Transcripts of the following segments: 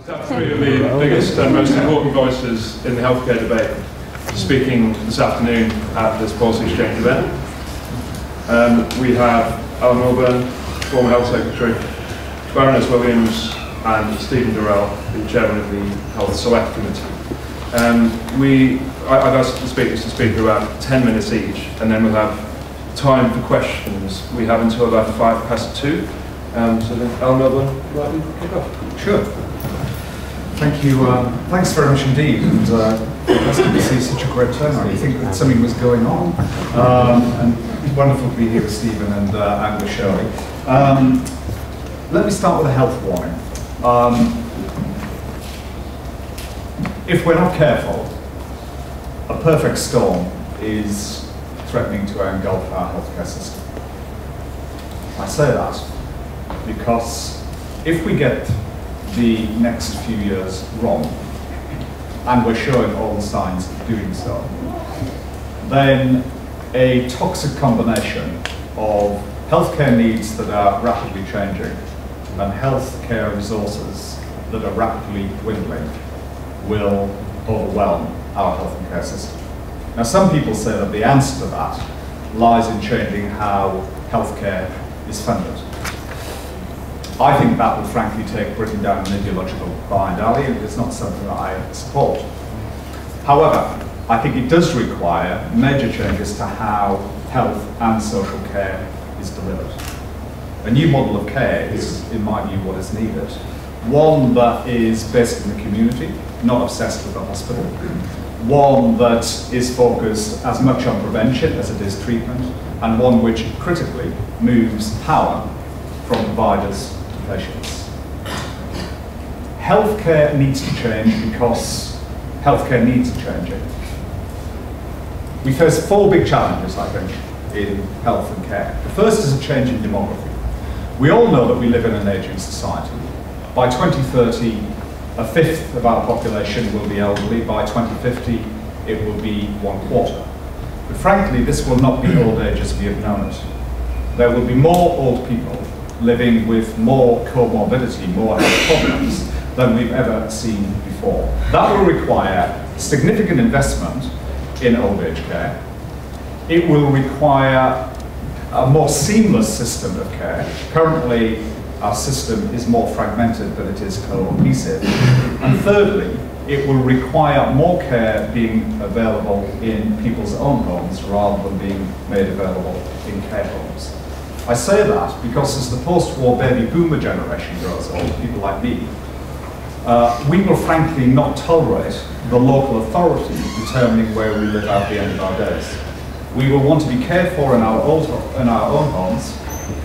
have three of the biggest and most important voices in the healthcare debate speaking this afternoon at this policy exchange event. We have Alan Milburn, former Health Secretary, Baroness Williams, and Stephen Durrell, the Chairman of the Health Select Committee. I've asked the speakers to speak for about 10 minutes each, and then we'll have time for questions. We have until about 2:05. So then, Alan Milburn, would you like to kick off? Sure. Thank you. Thanks very much indeed. And it's good to see such a great turnout. You think that something was going on. And it's wonderful to be here with Stephen and with Shirley. Let me start with a health warning. If we're not careful, a perfect storm is threatening to engulf our healthcare system. I say that because if we get the next few years wrong, and we're showing all the signs of doing so, then a toxic combination of healthcare needs that are rapidly changing and healthcare resources that are rapidly dwindling will overwhelm our health and care system. Now, some people say that the answer to that lies in changing how healthcare is funded. I think that would frankly take Britain down an ideological blind alley, and it's not something that I support. However, I think it does require major changes to how health and social care is delivered. A new model of care is, in my view, what is needed. One that is based in the community, not obsessed with the hospital. One that is focused as much on prevention as it is treatment, and one which critically moves power from providers to patients. Healthcare needs to change because healthcare needs are changing. We face four big challenges, I think, in health and care. The first is a change in demography. We all know that we live in an aging society. By 2030, a fifth of our population will be elderly. By 2050, it will be 1/4. But frankly, this will not be old age as we have known it. There will be more old people living with more comorbidity, more health problems than we've ever seen before. That will require significant investment in old age care. It will require a more seamless system of care. Currently, our system is more fragmented than it is cohesive. And thirdly, it will require more care being available in people's own homes rather than being made available in care homes. I say that because as the post-war baby boomer generation grows old, people like me, we will frankly not tolerate the local authority determining where we live out the end of our days. We will want to be cared for in our own homes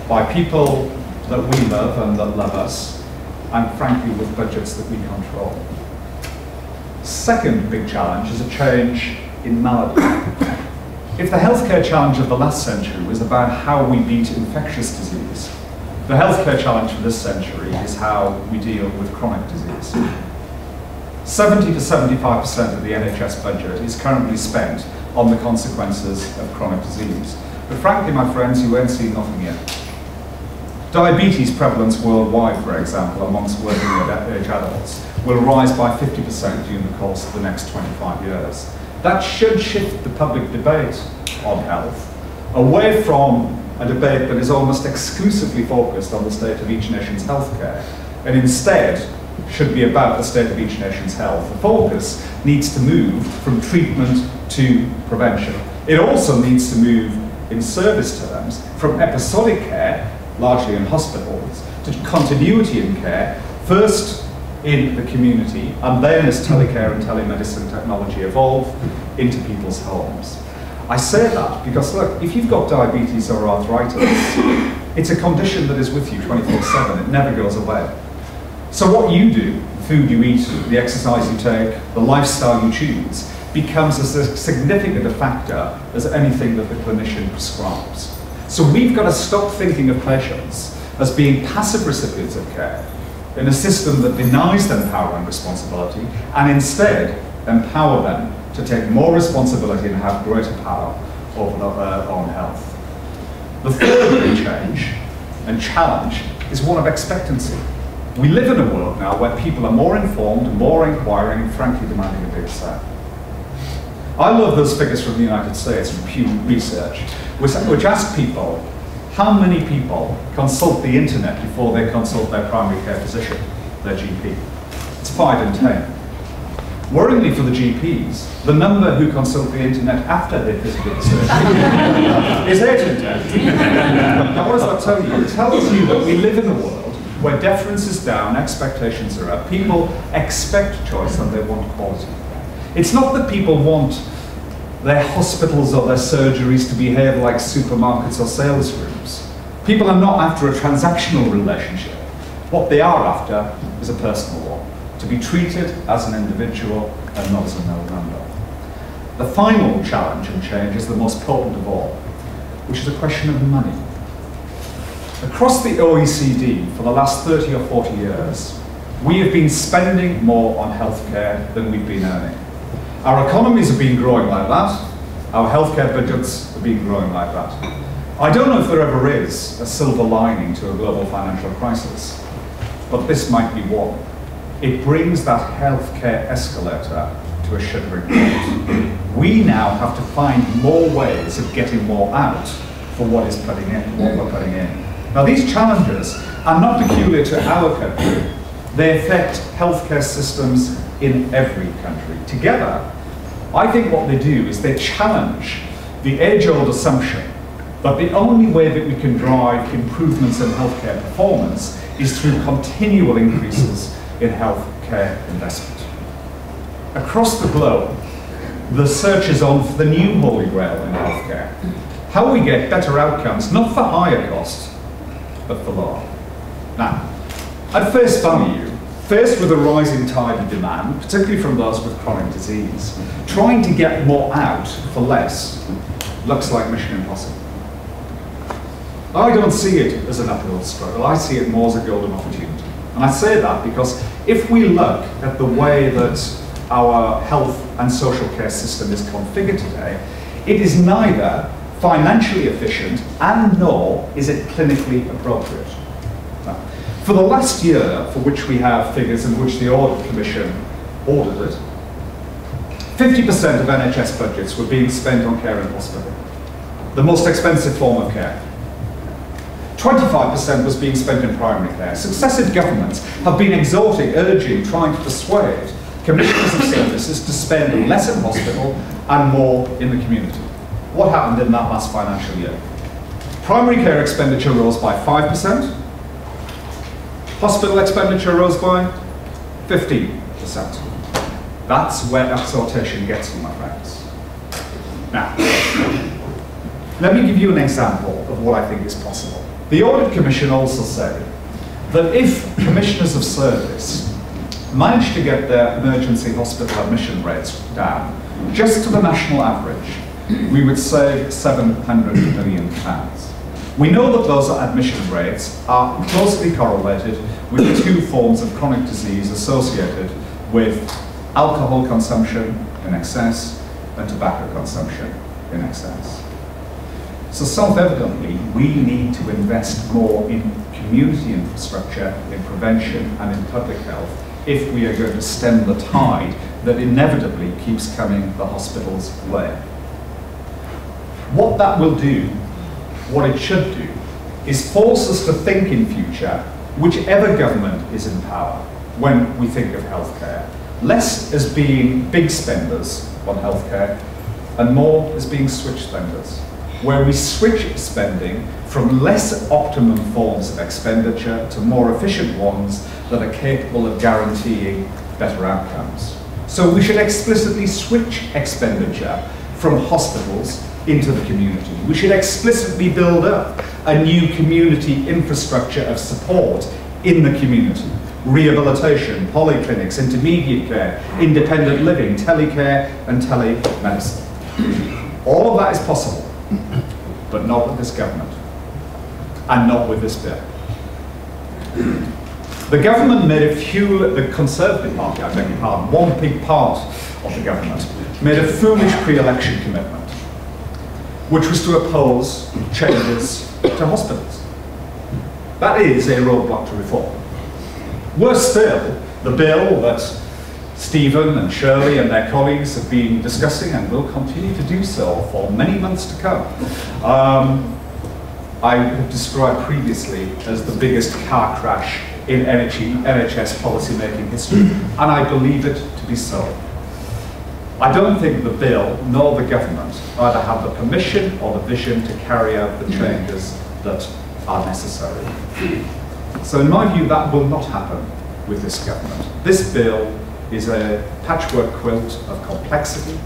by people that we love and that love us, and frankly with budgets that we control. Second big challenge is a change in malady. If the healthcare challenge of the last century was about how we beat infectious disease, the healthcare challenge for this century is how we deal with chronic disease. 70 to 75% of the NHS budget is currently spent on the consequences of chronic disease. But frankly, my friends, you ain't seen nothing yet. Diabetes prevalence worldwide, for example, amongst working age adults, will rise by 50% during the course of the next 25 years. That should shift the public debate on health away from a debate that is almost exclusively focused on the state of each nation's healthcare, and instead should be about the state of each nation's health. The focus needs to move from treatment to prevention. It also needs to move in service terms from episodic care, largely in hospitals, to continuity in care, first in the community, and then as telecare and telemedicine technology evolve into people's homes. I say that because, look, if you've got diabetes or arthritis, it's a condition that is with you 24/7. It never goes away. So what you do, the food you eat, the exercise you take, the lifestyle you choose, becomes as significant a factor as anything that the clinician prescribes. So we've got to stop thinking of patients as being passive recipients of care in a system that denies them power and responsibility, and instead empower them to take more responsibility and have greater power over their own health. The third big change and challenge is one of expectancy. We live in a world now where people are more informed, more inquiring, and frankly demanding a bigger say. I love those figures from the United States from Pew Research, which ask people, how many people consult the internet before they consult their primary care physician, their GP? It's 5 in 10. Worryingly for the GPs, the number who consult the internet after they've visited the surgery is 8 in 10. Now what does that tell you? It tells you that we live in a world where deference is down, expectations are up, people expect choice and they want quality. It's not that people want their hospitals or their surgeries to behave like supermarkets or sales rooms. People are not after a transactional relationship. What they are after is a personal one, to be treated as an individual and not as a mere number. The final challenge and change is the most potent of all, which is a question of money. Across the OECD for the last 30 or 40 years, we have been spending more on healthcare than we've been earning. Our economies have been growing like that. Our healthcare budgets have been growing like that. I don't know if there ever is a silver lining to a global financial crisis, but this might be one. It brings that healthcare escalator to a shuddering halt. We now have to find more ways of getting more out for what we're putting in. Now these challenges are not peculiar to our country. They affect healthcare systems in every country. Together, I think what they do is they challenge the age-old assumption that the only way that we can drive improvements in healthcare performance is through continual increases in healthcare investment. Across the globe, the search is on for the new holy grail in healthcare. How we get better outcomes, not for higher cost, but for lower. Now, at face value, faced with a rising tide of demand, particularly from those with chronic disease, trying to get more out for less looks like mission impossible. I don't see it as an uphill struggle, I see it more as a golden opportunity. And I say that because if we look at the way that our health and social care system is configured today, it is neither financially efficient and nor is it clinically appropriate. Now, for the last year, for which we have figures in which the Audit Commission audited, 50% of NHS budgets were being spent on care in hospital, the most expensive form of care. 25% was being spent in primary care. Successive governments have been exhorting, urging, trying to persuade commissioners of services to spend less in hospital and more in the community. What happened in that last financial year? Primary care expenditure rose by 5%. Hospital expenditure rose by 15%. That's where exhortation gets you, my friends. Now, let me give you an example of what I think is possible. The Audit Commission also said that if commissioners of service managed to get their emergency hospital admission rates down just to the national average, we would save £700 million. We know that those admission rates are closely correlated with the two forms of chronic disease associated with alcohol consumption in excess and tobacco consumption in excess. So self-evidently, we need to invest more in community infrastructure, in prevention and in public health if we are going to stem the tide that inevitably keeps coming the hospital's way. What that will do, what it should do, is force us to think in future, whichever government is in power, when we think of healthcare, less as being big spenders on healthcare and more as being switch spenders, where we switch spending from less optimum forms of expenditure to more efficient ones that are capable of guaranteeing better outcomes. So we should explicitly switch expenditure from hospitals into the community. We should explicitly build up a new community infrastructure of support in the community. Rehabilitation, polyclinics, intermediate care, independent living, telecare and telemedicine. All of that is possible, but not with this government, and not with this bill. The government made the Conservative Party, I beg your pardon, one big part of the government, made a foolish pre-election commitment, which was to oppose changes to hospitals. That is a roadblock to reform. Worse still, the bill that Stephen and Shirley and their colleagues have been discussing and will continue to do so for many months to come, I have described previously as the biggest car crash in NHS policy-making history, and I believe it to be so. I don't think the bill nor the government either have the permission or the vision to carry out the changes that are necessary. So in my view, that will not happen with this government. This bill is a patchwork quilt of complexity,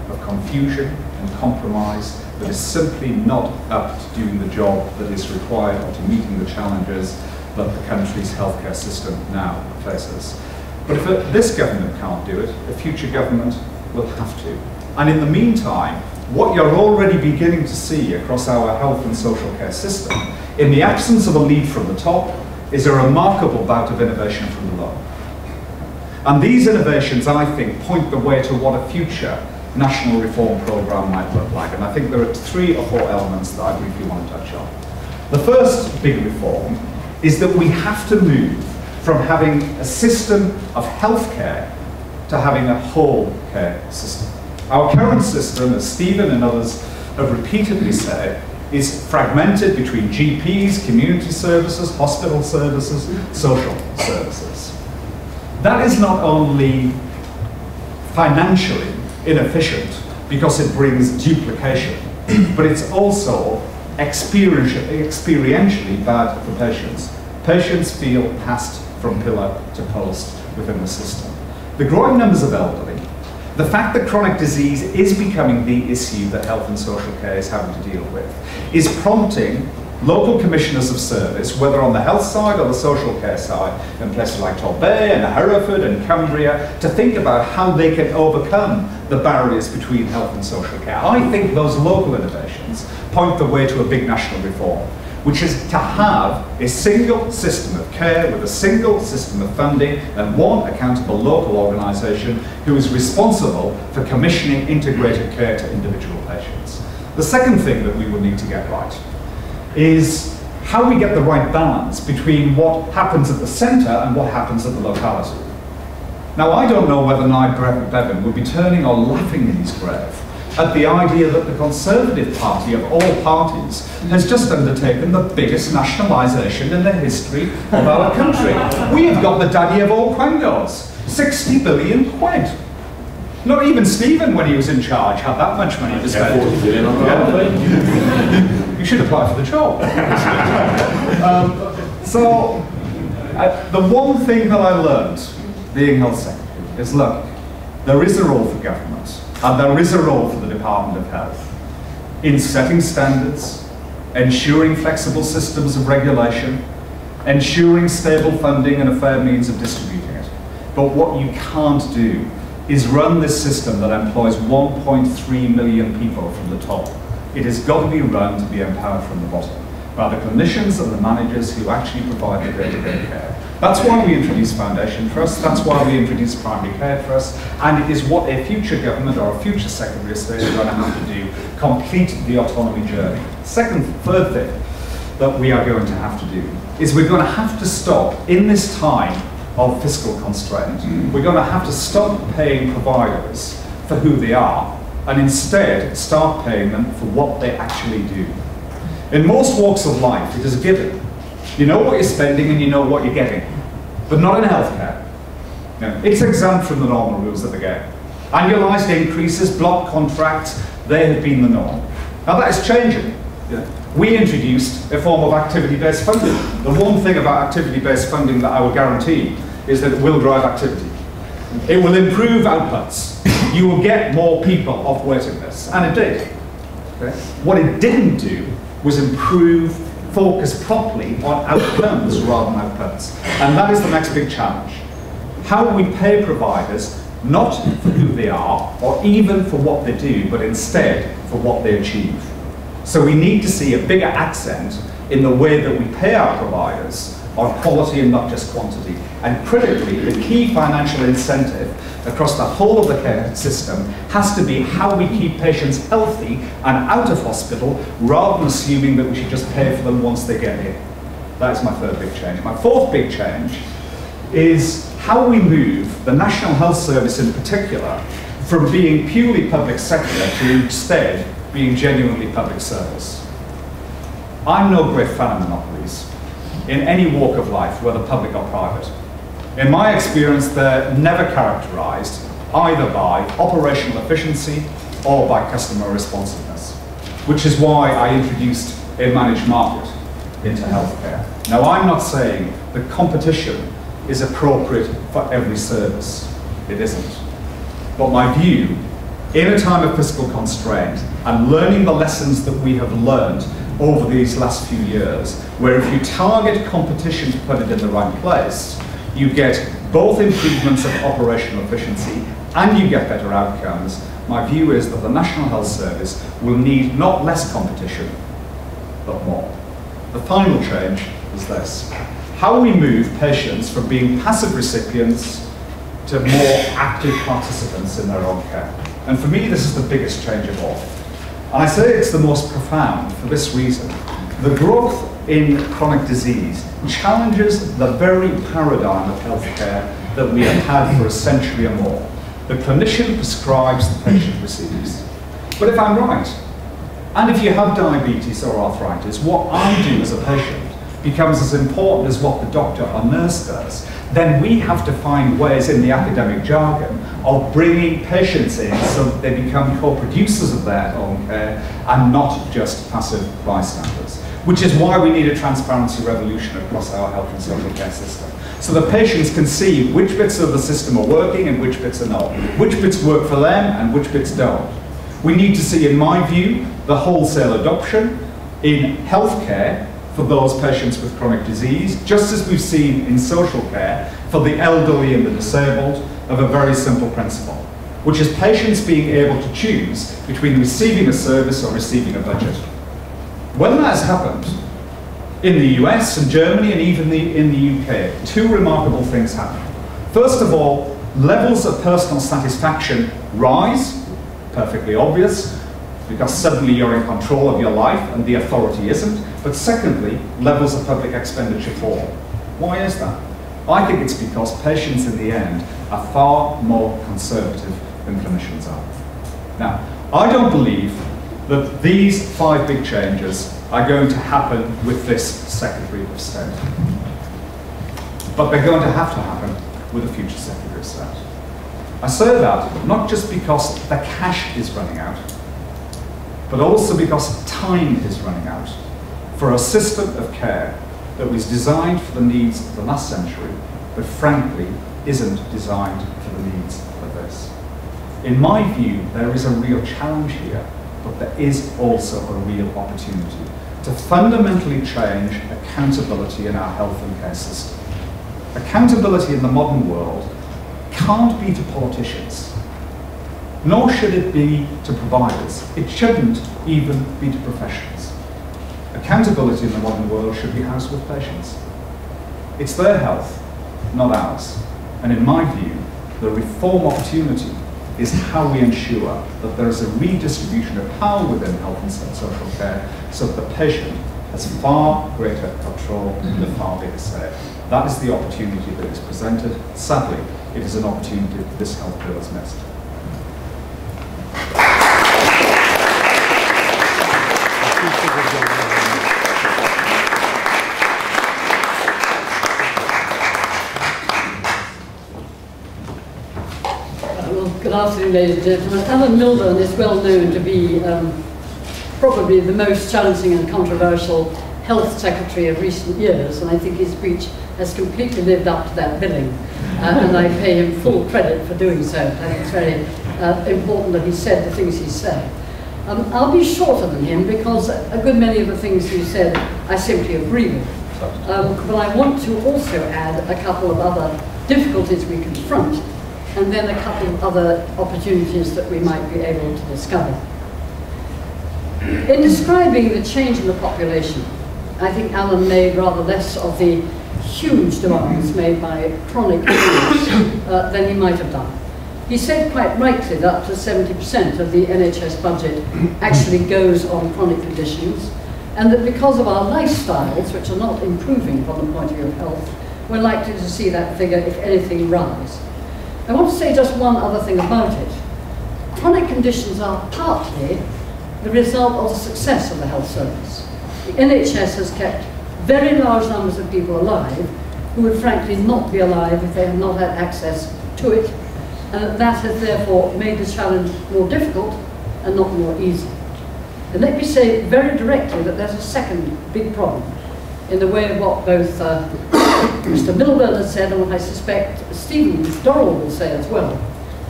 of confusion and compromise that is simply not up to doing the job that is required or to meeting the challenges that the country's healthcare system now faces. But if this government can't do it, a future government will have to. And in the meantime, what you're already beginning to see across our health and social care system, in the absence of a lead from the top, is a remarkable bout of innovation from below. And these innovations, I think, point the way to what a future national reform programme might look like. And I think there are 3 or 4 elements that I briefly want to touch on. The first big reform is that we have to move from having a system of healthcare to having a whole care system. Our current system, as Stephen and others have repeatedly said, is fragmented between GPs, community services, hospital services, social services. That is not only financially inefficient because it brings duplication, but it's also experientially bad for patients. Patients feel passed from pillar to post within the system. The growing numbers of elderly, the fact that chronic disease is becoming the issue that health and social care is having to deal with, is prompting local commissioners of service, whether on the health side or the social care side, in places like Torbay and Hereford and Cumbria, to think about how they can overcome the barriers between health and social care. I think those local innovations point the way to a big national reform, which is to have a single system of care with a single system of funding and one accountable local organisation who is responsible for commissioning integrated care to individual patients. The second thing that we will need to get right is how we get the right balance between what happens at the centre and what happens at the locality. Now, I don't know whether Nye Bevan will be turning or laughing in his grave at the idea that the Conservative Party of all parties has just undertaken the biggest nationalisation in the history of our country. We have got the daddy of all quangos, 60 billion quid. Not even Stephen, when he was in charge, had that much money to spend. You should apply for the job. The one thing that I learned being health secretary is, look, there is a role for government and there is a role for the Department of Health in setting standards, ensuring flexible systems of regulation, ensuring stable funding and a fair means of distributing it. But what you can't do is run this system that employs 1.3 million people from the top. It has got to be run to be empowered from the bottom by the clinicians and the managers who actually provide the day-to-day care. That's why we introduced Foundation Trust, that's why we introduced Primary Care Trust, and it is what a future government or a future Secretary of State is going to have to do, complete the autonomy journey. Third thing that we are going to have to do is we're going to have to stop, in this time of fiscal constraint, we're going to have to stop paying providers for who they are and instead start paying them for what they actually do. In most walks of life, it is a given. You know what you're spending and you know what you're getting, but not in healthcare. No. It's exempt from the normal rules of the game. Annualised increases, block contracts, they have been the norm. Now that is changing. Yeah. We introduced a form of activity-based funding. The one thing about activity-based funding that I will guarantee is that it will drive activity. It will improve outputs. You will get more people off waiting lists, and it did. Okay? What it didn't do was focus properly on outcomes rather than outputs. And that is the next big challenge. How we pay providers, not for who they are, or even for what they do, but instead for what they achieve. So we need to see a bigger accent in the way that we pay our providers on quality and not just quantity. And critically, the key financial incentive across the whole of the care system has to be how we keep patients healthy and out of hospital rather than assuming that we should just pay for them once they get in. That is my third big change. My fourth big change is how we move the National Health Service in particular from being purely public sector to instead being genuinely public service. I'm no great fan of monopolies in any walk of life, whether public or private. In my experience, they're never characterized either by operational efficiency or by customer responsiveness, which is why I introduced a managed market into healthcare. Now, I'm not saying that competition is appropriate for every service. It isn't. But my view, in a time of fiscal constraint and learning the lessons that we have learned over these last few years, where if you target competition to put it in the right place, you get both improvements of operational efficiency and you get better outcomes. My view is that the National Health Service will need not less competition, but more. The final change is this: how we move patients from being passive recipients to more active participants in their own care. And for me, this is the biggest change of all. And I say it's the most profound for this reason. The growth in chronic disease challenges the very paradigm of healthcare that we have had for a century or more. The clinician prescribes, the patient receives. But if I'm right, and if you have diabetes or arthritis, what I do as a patient becomes as important as what the doctor or nurse does, then we have to find ways in the academic jargon of bringing patients in so that they become co-producers of their own care and not just passive bystanders. Which is why we need a transparency revolution across our health and social care system. So the patients can see which bits of the system are working and which bits are not. Which bits work for them and which bits don't. We need to see, in my view, the wholesale adoption in healthcare for those patients with chronic disease, just as we've seen in social care for the elderly and the disabled, of a very simple principle, which is patients being able to choose between receiving a service or receiving a budget. When that has happened, in the US and Germany and even in the UK, two remarkable things happen. First of all, levels of personal satisfaction rise, perfectly obvious, because suddenly you're in control of your life and the authority isn't. But secondly, levels of public expenditure fall. Why is that? I think it's because patients in the end are far more conservative than clinicians are. Now, I don't believe that these 5 big changes are going to happen with this Secretary of State. But they're going to happen with a future Secretary of State. I say that not just because the cash is running out, but also because time is running out for a system of care that was designed for the needs of the last century, but frankly isn't designed for the needs of this. In my view, there is a real challenge here, but there is also a real opportunity to fundamentally change accountability in our health and care system. Accountability in the modern world can't be to politicians, nor should it be to providers. It shouldn't even be to professionals. Accountability in the modern world should be housed with patients. It's their health, not ours. And in my view, the reform opportunity is how we ensure that there is a redistribution of power within health and social care so that the patient has far greater control and a far bigger say. That is the opportunity that is presented. Sadly, it is an opportunity that this health bill has missed. Good afternoon, ladies and gentlemen. Alan Milburn is well known to be probably the most challenging and controversial health secretary of recent years, and I think his speech has completely lived up to that billing, and I pay him full credit for doing so. I think it's very important that he said the things he said. I'll be shorter than him because a good many of the things he said I simply agree with, but I want to also add a couple of other difficulties we confront, and then a couple of other opportunities that we might be able to discover. In describing the change in the population, I think Alan made rather less of the huge demands made by chronic illness than he might have done. He said quite rightly that up to 70% of the NHS budget actually goes on chronic conditions, and that because of our lifestyles, which are not improving from the point of view of health, we're likely to see that figure, if anything, rise. I want to say just one other thing about it. Chronic conditions are partly the result of the success of the health service. The NHS has kept very large numbers of people alive who would frankly not be alive if they had not had access to it, and that has therefore made the challenge more difficult and not more easy. And let me say very directly that there's a second big problem in the way of what both Mr. Milburn has said and what I suspect Stephen Dorrell will say as well.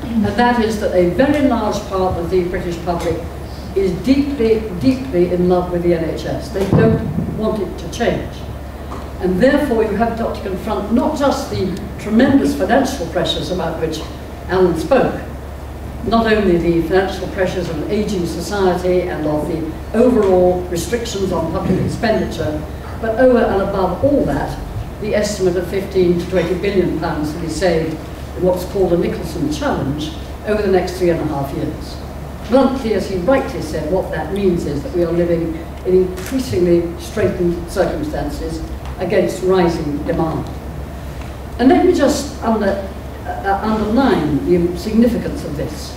And that is that a very large part of the British public is deeply, deeply in love with the NHS. They don't want it to change. And therefore you have got to confront not just the tremendous financial pressures about which Alan spoke, not only the financial pressures of an ageing society and of the overall restrictions on public expenditure, but over and above all that, the estimate of 15 to 20 billion pounds to be saved in what's called a Nicholson challenge over the next 3.5 years. Bluntly, as he rightly said, what that means is that we are living in increasingly straitened circumstances against rising demand. And let me just underline the significance of this.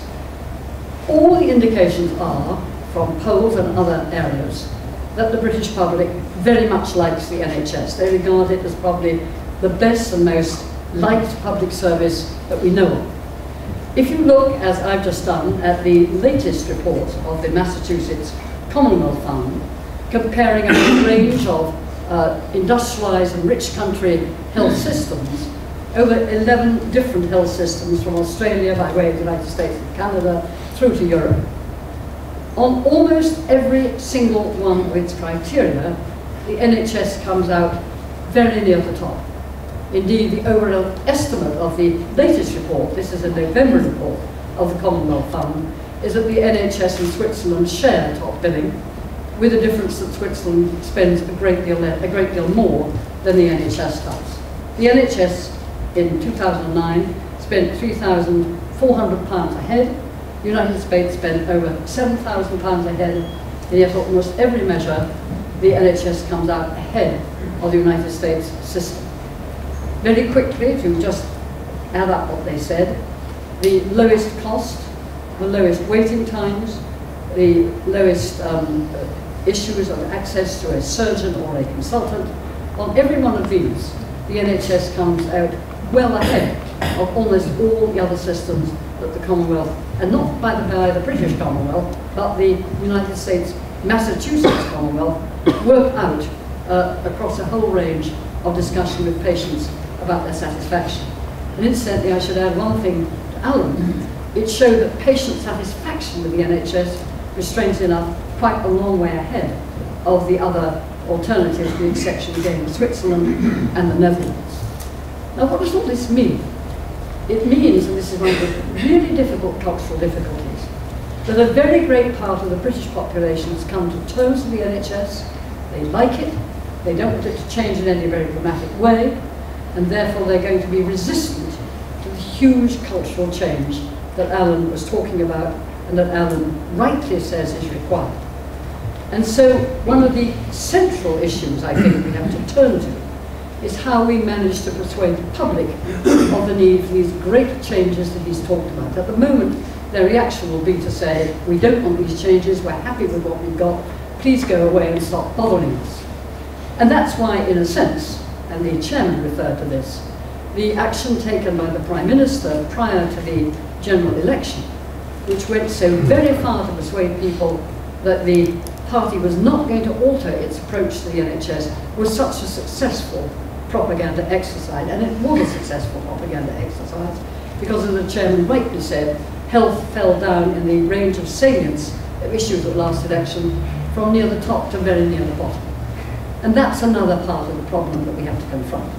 All the indications are, from polls and other areas, that the British public very much likes the NHS. They regard it as probably the best and most liked public service that we know of. If you look, as I've just done, at the latest report of the Massachusetts Commonwealth Fund, comparing a range of industrialized and rich country health systems, over 11 different health systems from Australia by way of the United States and Canada through to Europe. On almost every single one of its criteria, the NHS comes out very near the top. Indeed, the overall estimate of the latest report, this is a November report of the Commonwealth Fund, is that the NHS in Switzerland share top billing, with the difference that Switzerland spends a great deal more than the NHS does. The NHS in 2009 spent £3,400 a head. The United States spent over £7,000 a head, and yet almost every measure the NHS comes out ahead of the United States system. Very quickly, if you just add up what they said, the lowest cost, the lowest waiting times, the lowest issues of access to a surgeon or a consultant, on every one of these, the NHS comes out well ahead of almost all the other systems that the Commonwealth, and not by the British Commonwealth, but the United States, Massachusetts Commonwealth, work out across a whole range of discussion with patients about their satisfaction. And incidentally, I should add one thing to Alan. It showed that patient satisfaction with the NHS was, strangely enough, quite a long way ahead of the other alternatives, with the exception again of Switzerland and the Netherlands. Now, what does all this mean? It means, and this is one of the really difficult cultural difficulties, that a very great part of the British population has come to terms with the NHS. They like it, they don't want it to change in any very dramatic way, and therefore they're going to be resistant to the huge cultural change that Alan was talking about and that Alan rightly says is required. And so one of the central issues I think we have to turn to is how we manage to persuade the public of the need for these great changes that he's talked about. At the moment, their reaction will be to say, we don't want these changes, we're happy with what we've got, please go away and stop bothering us. And that's why, in a sense, and the chairman referred to this, the action taken by the Prime Minister prior to the general election, which went so very far to persuade people that the party was not going to alter its approach to the NHS, was such a successful propaganda exercise, and it was a successful propaganda exercise, because as the chairman rightly said, health fell down in the range of salience of issues at last election from near the top to very near the bottom. And that's another part of the problem that we have to confront.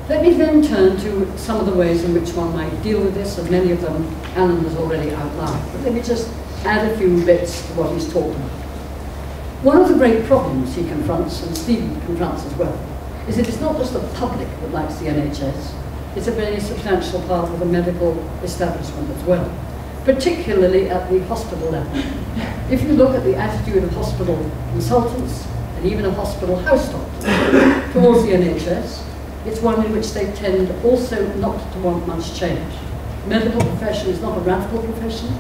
Let me then turn to some of the ways in which one might deal with this, and many of them Alan has already outlined. But let me just add a few bits to what he's talked about. One of the great problems he confronts, and Stephen confronts as well, is that it's not just the public that likes the NHS, it's a very substantial part of the medical establishment as well, particularly at the hospital level. If you look at the attitude of hospital consultants, and even of hospital house doctors towards the NHS, it's one in which they tend also not to want much change. Medical profession is not a radical profession.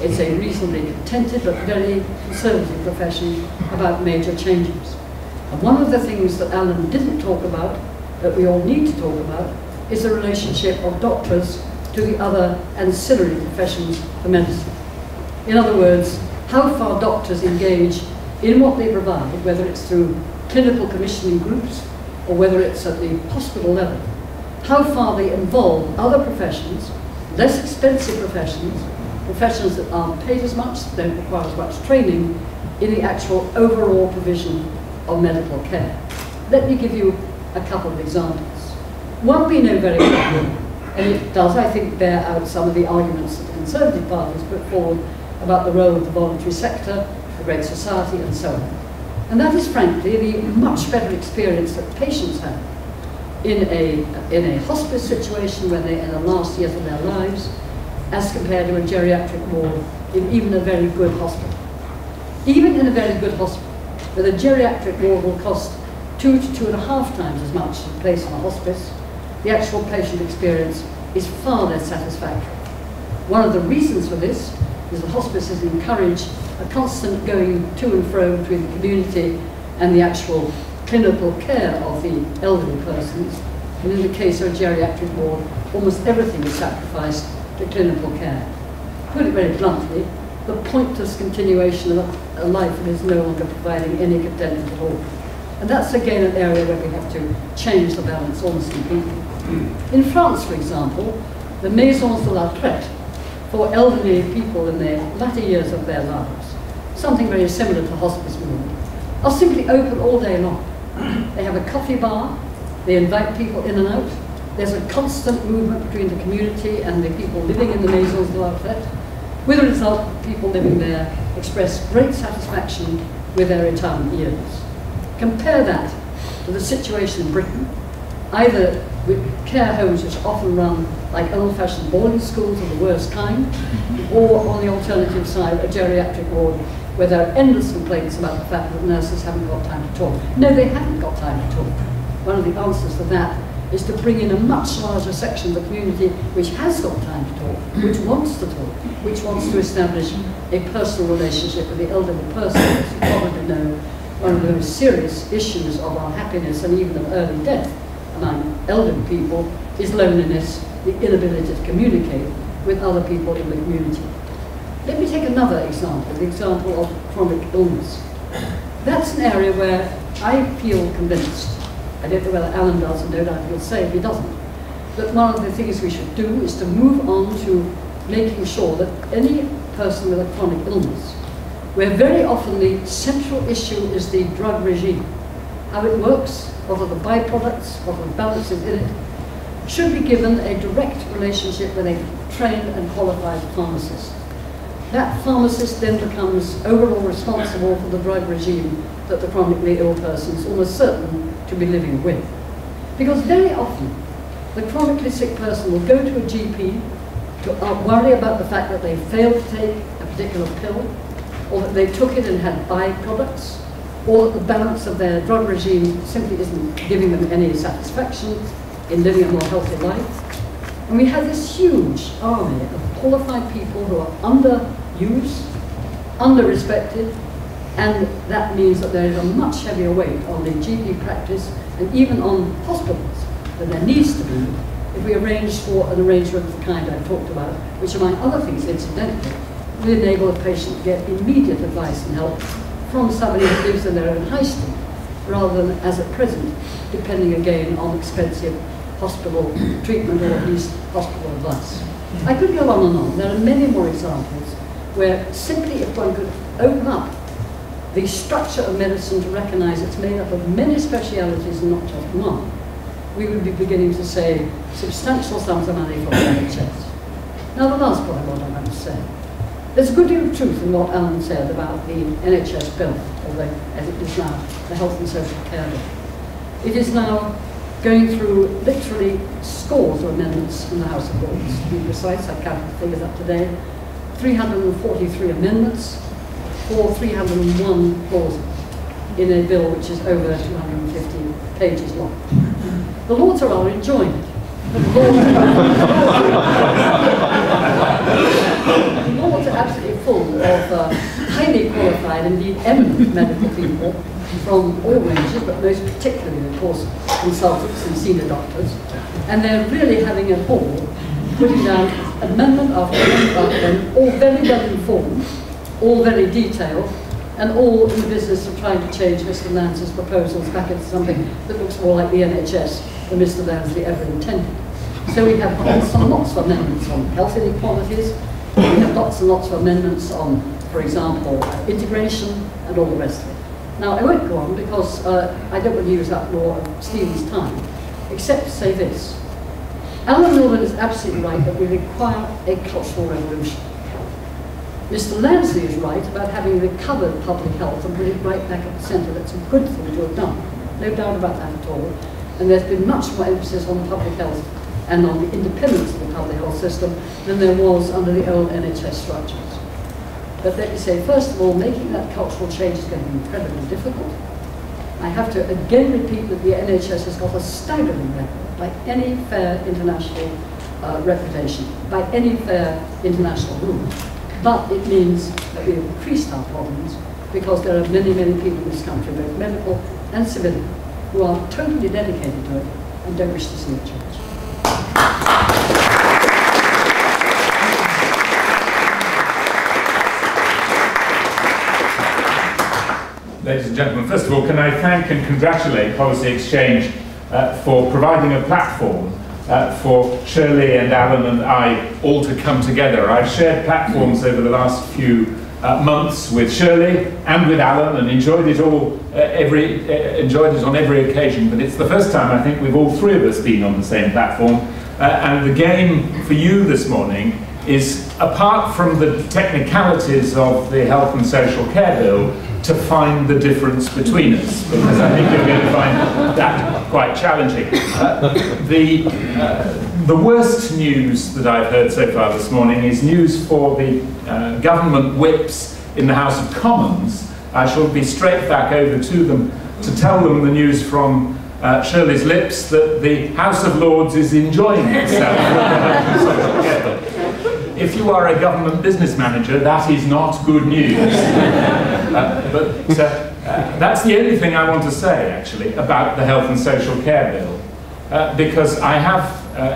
It's a reasonably contented but very conservative profession about major changes. And one of the things that Alan didn't talk about, that we all need to talk about, is the relationship of doctors to the other ancillary professions for medicine. In other words, how far doctors engage in what they provide, whether it's through clinical commissioning groups or whether it's at the hospital level, how far they involve other professions, less expensive professions, professions that aren't paid as much, don't require as much training, in the actual overall provision of medical care. Let me give you a couple of examples. One we know very well, and it does, I think, bear out some of the arguments that the Conservative Party has put forward about the role of the voluntary sector, the Great Society, and so on. And that is, frankly, the much better experience that patients have in a hospice situation where they're in the last years of their lives, as compared to a geriatric ward in even a very good hospital. Even in a very good hospital, where the geriatric ward will cost 2 to 2.5 times as much as a place in a hospice, the actual patient experience is far less satisfactory. One of the reasons for this is the hospices encourage a constant going to and fro between the community and the actual clinical care of the elderly persons. And in the case of a geriatric ward, almost everything is sacrificed to clinical care. Put it very bluntly, the pointless continuation of a life that is no longer providing any contentment at all. And that's again an area where we have to change the balance almost completely. In France, for example, the maisons de la retraite for elderly people in the latter years of their lives, something very similar to hospice ward, are simply open all day long. They have a coffee bar, they invite people in and out, there's a constant movement between the community and the people living in the maisons de la retraite, with the result that people living there express great satisfaction with their retirement years. Compare that to the situation in Britain, either with care homes which are often run like old-fashioned boarding schools of the worst kind, or on the alternative side, a geriatric ward where there are endless complaints about the fact that nurses haven't got time to talk. No, they haven't got time to talk. One of the answers to that is to bring in a much larger section of the community which has got time to talk, which wants to talk, which wants to establish a personal relationship with the elderly person. As you probably know, one of the most serious issues of our happiness and even of early death among elderly people is loneliness, the inability to communicate with other people in the community. Let me take another example, the example of chronic illness. That's an area where I feel convinced, I don't know whether Alan does, and no doubt he'll say if he doesn't, that one of the things we should do is to move on to making sure that any person with a chronic illness, where very often the central issue is the drug regime, how it works, what are the byproducts, what are the balances in it, should be given a direct relationship with a trained and qualified pharmacist. That pharmacist then becomes overall responsible for the drug regime that the chronically ill person is almost certain to be living with. Because very often, the chronically sick person will go to a GP to worry about the fact that they failed to take a particular pill, or that they took it and had byproducts, or that the balance of their drug regime simply isn't giving them any satisfaction in living a more healthy life. And we have this huge army of qualified people who are underused, under-respected, and that means that there is a much heavier weight on the GP practice and even on hospitals than there needs to be if we arrange for an arrangement of the kind I've talked about, which among other things, incidentally, will enable a patient to get immediate advice and help from somebody who lives in their own high street, rather than, as at present, depending again on expensive hospital treatment or at least hospital advice. I could go on and on. There are many more examples where simply if one could open up the structure of medicine to recognize it's made up of many specialities and not just one, we would be beginning to save substantial sums of money for the NHS. Now the last point I want to say. There's a good deal of truth in what Alan said about the NHS bill, or as it is now, the Health and Social Care Bill. It is now going through literally scores of amendments in the House of Lords. To be precise, I counted the figures up today. 343 amendments for 301 clauses in a bill which is over 250 pages long. The Lords are enjoying it. The Lords are absolutely full of highly qualified, indeed eminent medical people from all ranges, but most particularly, of course, consultants and senior doctors. And they're really having a ball, putting down amendment after amendment after amendment, all very well informed, all very detailed, and all in the business of trying to change Mr. Lansley's proposals back into something that looks more like the NHS than Mr. Lansley ever intended. So we have lots and lots of amendments on health inequalities, we have lots and lots of amendments on, for example, integration and all the rest of it. Now, I won't go on because I don't want to use up more of Stephen's time, except to say this. Alan Milburn is absolutely right that we require a cultural revolution. Mr. Lansley is right about having recovered public health and put it right back at the centre. That's a good thing to have done. No doubt about that at all. And there's been much more emphasis on public health and on the independence of the public health system than there was under the old NHS structures. But let me say, first of all, making that cultural change is going to be incredibly difficult. I have to again repeat that the NHS has got a staggering record by any fair international reputation, by any fair international rule. But it means that we have increased our problems because there are many, many people in this country, both medical and civilian, who are totally dedicated to it and don't wish to see it change. Ladies and gentlemen, first of all, can I thank and congratulate Policy Exchange for providing a platform for Shirley and Alan and I all to come together. I've shared platforms over the last few months with Shirley and with Alan and enjoyed it all, enjoyed it on every occasion, but it's the first time I think we've all three of us been on the same platform. And the game for you this morning is, apart from the technicalities of the Health and Social Care Bill, to find the difference between us, because I think you're going to find that quite challenging. The worst news that I've heard so far this morning is news for the government whips in the House of Commons. I shall be straight back over to them to tell them the news from Shirley's lips that the House of Lords is enjoying itself. If you are a government business manager, that is not good news. But that's the only thing I want to say, actually, about the Health and Social Care Bill. Because I have,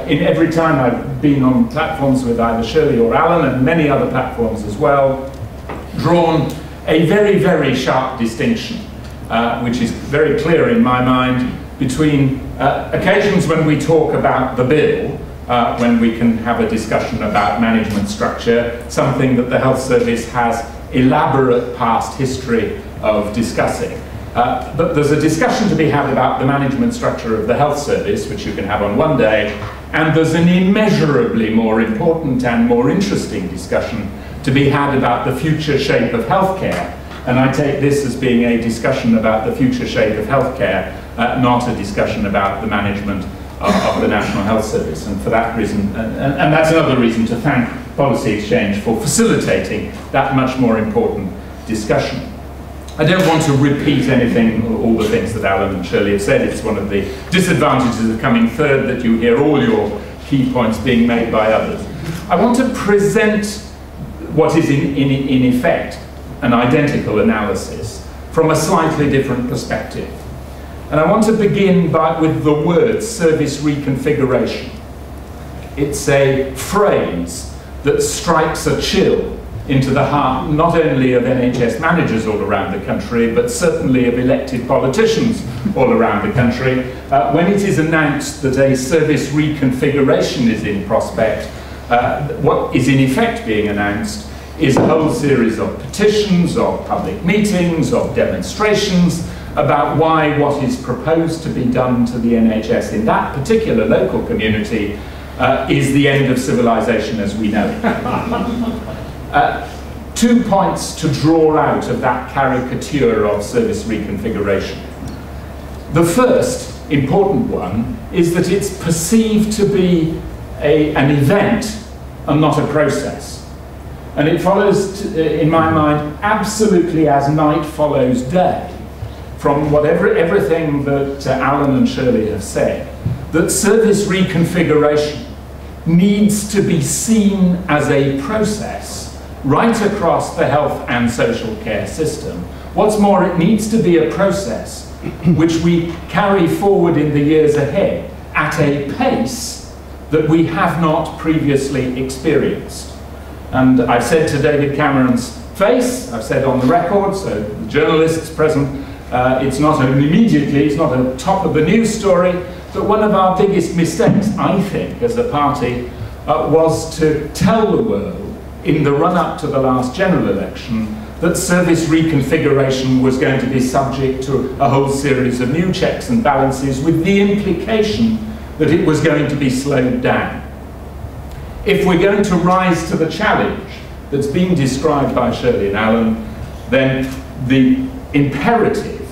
in every time I've been on platforms with either Shirley or Alan, and many other platforms as well, drawn a very, very sharp distinction, which is very clear in my mind, between occasions when we talk about the bill, when we can have a discussion about management structure, something that the Health Service has elaborate past history of discussing. But there's a discussion to be had about the management structure of the Health Service, which you can have on one day, and there's an immeasurably more important and more interesting discussion to be had about the future shape of healthcare. And I take this as being a discussion about the future shape of healthcare, not a discussion about the management of the National Health Service. And for that reason, and that's another reason to thank Policy Exchange for facilitating that much more important discussion. I don't want to repeat anything, all the things that Alan and Shirley have said. It's one of the disadvantages of coming third that you hear all your key points being made by others. I want to present what is in effect an identical analysis from a slightly different perspective. And I want to begin with the word service reconfiguration. It's a phrase that strikes a chill into the heart not only of NHS managers all around the country, but certainly of elected politicians all around the country. When it is announced that a service reconfiguration is in prospect, what is in effect being announced is a whole series of petitions, of public meetings, of demonstrations about why what is proposed to be done to the NHS in that particular local community is the end of civilization as we know it. 2 points to draw out of that caricature of service reconfiguration. The first important one is that it's perceived to be an event and not a process. And it follows, in my mind, absolutely as night follows day, from everything that Alan and Shirley have said, that service reconfiguration needs to be seen as a process right across the health and social care system. What's more, it needs to be a process which we carry forward in the years ahead at a pace that we have not previously experienced. And I've said to David Cameron's face, I've said on the record, so the journalists present, it's not a top of the news story, but one of our biggest mistakes, I think, as a party, was to tell the world in the run-up to the last general election that service reconfiguration was going to be subject to a whole series of new checks and balances, with the implication that it was going to be slowed down. If we're going to rise to the challenge that's been described by Shirley and Alan, then the imperative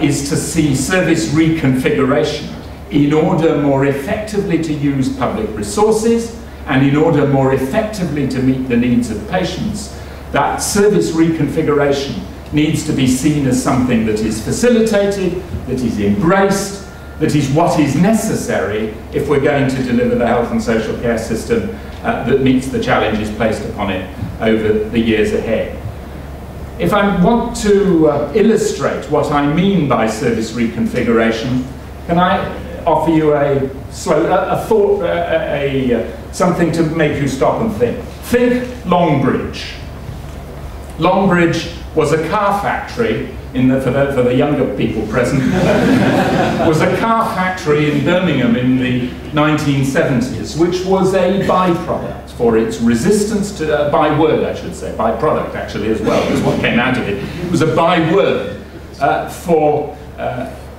is to see service reconfiguration in order more effectively to use public resources and in order more effectively to meet the needs of patients. That service reconfiguration needs to be seen as something that is facilitated, that is embraced, that is what is necessary if we're going to deliver the health and social care system that meets the challenges placed upon it over the years ahead. If I want to illustrate what I mean by service reconfiguration, can I offer you something to make you stop and think? Think Longbridge. Longbridge was a car factory, for the younger people present, was a car factory in Birmingham in the 1970s, which was a byproduct for its resistance to, byproduct actually as well, is what came out of it. It was a byword for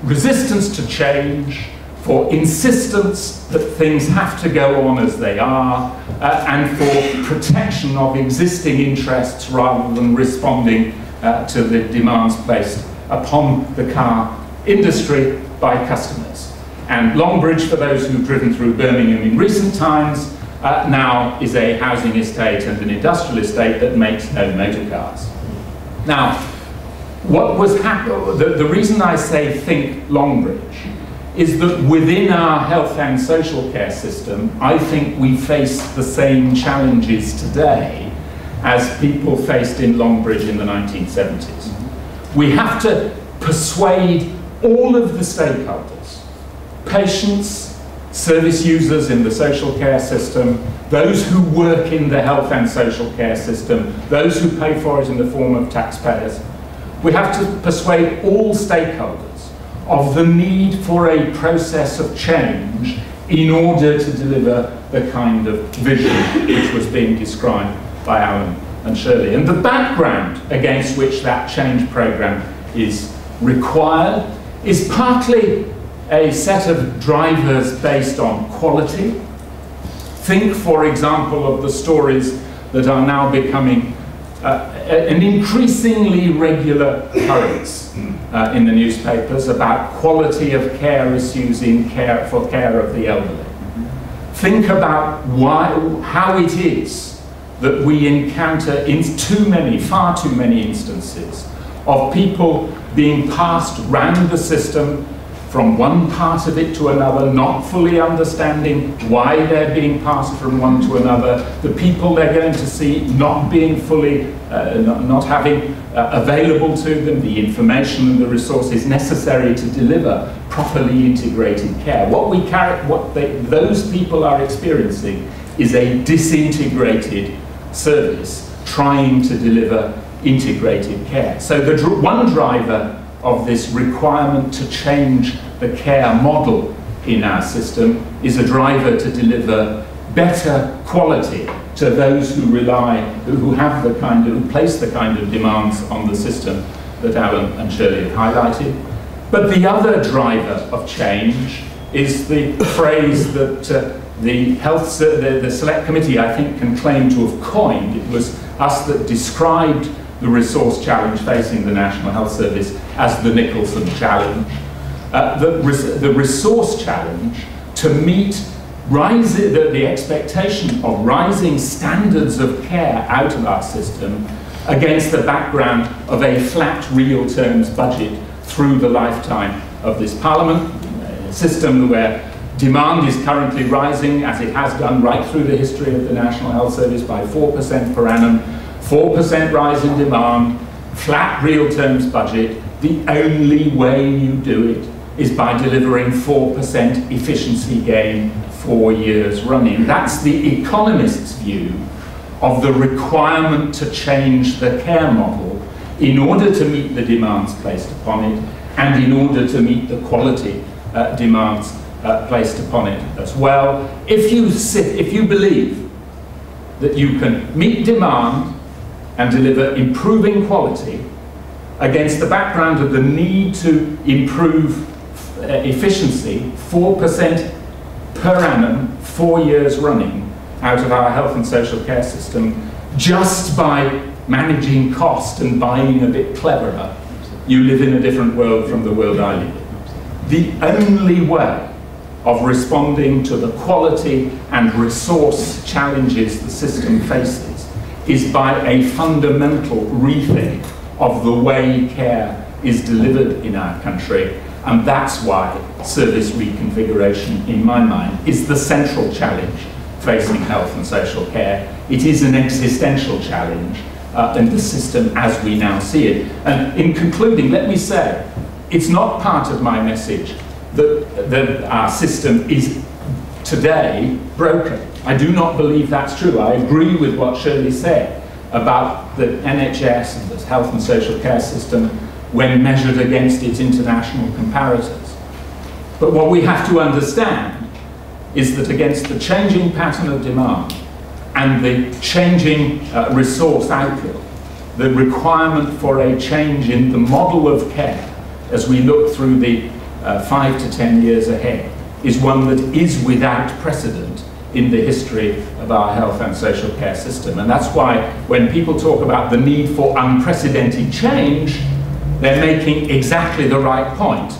resistance to change, for insistence that things have to go on as they are, and for protection of existing interests rather than responding to the demands placed upon the car industry by customers. And Longbridge, for those who've driven through Birmingham in recent times, now is a housing estate and an industrial estate that makes no motor cars. Now, what was happening, the reason I say think Longbridge is that within our health and social care system, I think we face the same challenges today as people faced in Longbridge in the 1970s. We have to persuade all of the stakeholders, patients, service users in the social care system, those who work in the health and social care system, those who pay for it in the form of taxpayers. We have to persuade all stakeholders of the need for a process of change in order to deliver the kind of vision which was being described by Alan and Shirley. And the background against which that change programme is required is partly a set of drivers based on quality. Think, for example, of the stories that are now becoming an increasingly regular occurrence in the newspapers about quality of care issues for care of the elderly. Think about how it is that we encounter in far too many instances of people being passed round the system from one part of it to another, not fully understanding why they're being passed from one to another, the people they're going to see not being fully, not having available to them the information and the resources necessary to deliver properly integrated care. Those people are experiencing is a disintegrated service trying to deliver integrated care. So the one driver of this requirement to change the care model in our system is a driver to deliver better quality to those who who place the kind of demands on the system that Alan and Shirley have highlighted. But the other driver of change is the phrase that the Select Committee, I think, can claim to have coined. It was us that described the resource challenge facing the National Health Service as the Nicholson Challenge. The resource challenge to meet the expectation of rising standards of care out of our system against the background of a flat real terms budget through the lifetime of this Parliament, a system where Demand is currently rising, as it has done right through the history of the National Health Service, by 4% per annum. 4% rise in demand, flat real terms budget. The only way you do it is by delivering 4% efficiency gain 4 years running. That's the economist's view of the requirement to change the care model in order to meet the demands placed upon it and in order to meet the quality demands placed upon it as well. If you believe that you can meet demand and deliver improving quality against the background of the need to improve efficiency, 4% per annum, 4 years running, out of our health and social care system, just by managing cost and buying a bit cleverer, you live in a different world from the world I live in. The only way of responding to the quality and resource challenges the system faces is by a fundamental rethink of the way care is delivered in our country. And that's why service reconfiguration, in my mind, is the central challenge facing health and social care. It is an existential challenge in the system as we now see it. And in concluding, let me say, it's not part of my message that our system is today broken. I do not believe that's true. I agree with what Shirley said about the NHS and the health and social care system when measured against its international comparators. But what we have to understand is that against the changing pattern of demand and the changing resource outlook, the requirement for a change in the model of care as we look through the 5 to 10 years ahead is one that is without precedent in the history of our health and social care system. And that's why when people talk about the need for unprecedented change, they're making exactly the right point,